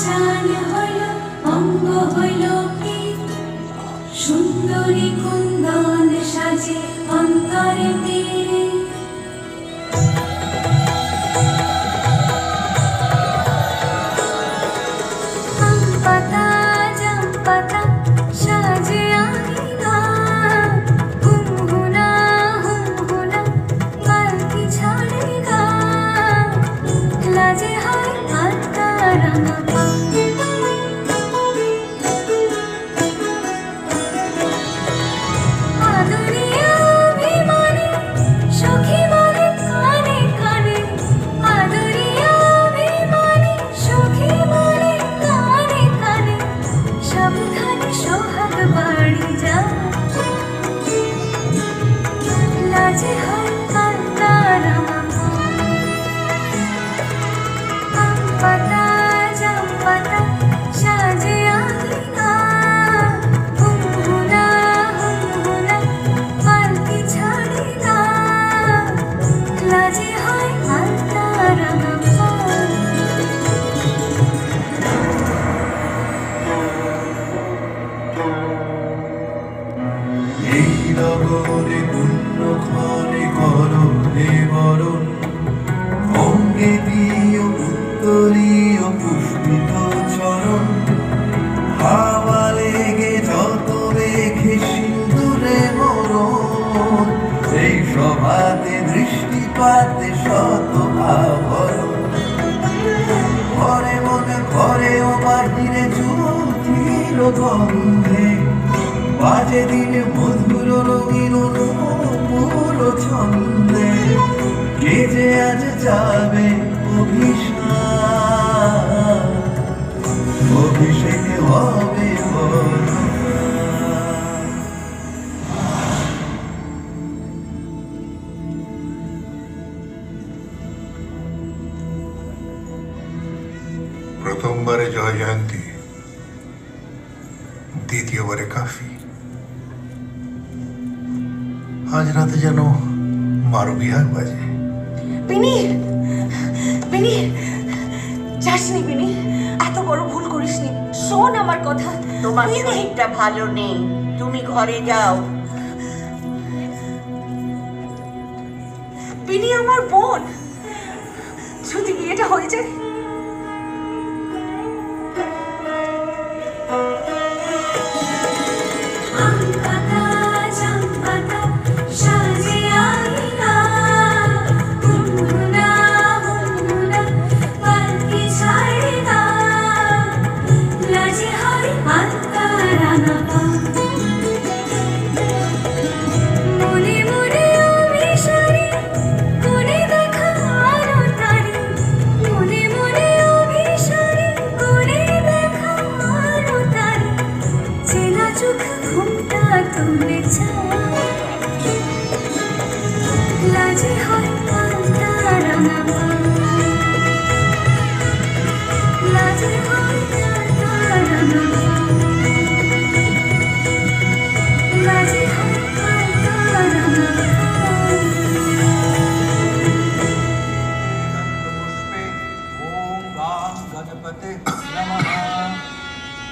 চান হইল অঙ্গ হইল কি সুন্দরী কুন্দন সাজে অন্তরে তীরে আম পাতা জাম পাতা সাজে আঙিনা হুমহুনা হুমহুনা পালকি ছাড়ে গা লাজে হয় হালকা রাঙা পা আদরিয়া অভিমানে সখী বলে কানে কানে আদরিয়া অভিমানে সখী বলে কানে কানে সাবধানে সোহাগ বাড়ি যা লাজে হয় হালকা রাঙা পা আম পাতা জাম পাতা সাজে আঙিনা হুমহুনা হুমহুনা পালকি ছাড়ে গা লাজে হয় হালকা রাঙা পা এই নগরে পুণ্য ক্ষণে করো হে বরণ অঙ্গে দিও উত্তরীয় পুষ্পিত চরণ হাওয়া লেগে যত মেঘে সিন্দুরে মরণ এই সভাতে দৃষ্টিপাতে শত আভরণ ঘরে মনে ঘরে ও বাহিরে জ্যোতির গন্ধে বাজে দিনে মধুর রঙিন নূপুর ছন্দে কে যে আজ যাবে অভিশাপ অভিষেকে হবে বরণ। প্রথমবারে জয় জয়ন্তী, দ্বিতীয়বারে কাফি। আজ রাতে যেন মারবিহার বাজে। পিনি পিনি যাসনি পিনি, এত বড় ভুল করিসনি, শোন আমার কথা। তোমার পিনি, শরীরটা ভালো নেই, তুমি ঘরে যাও। পিনি আমার বোন, যদি বিয়েটা হয়ে যায়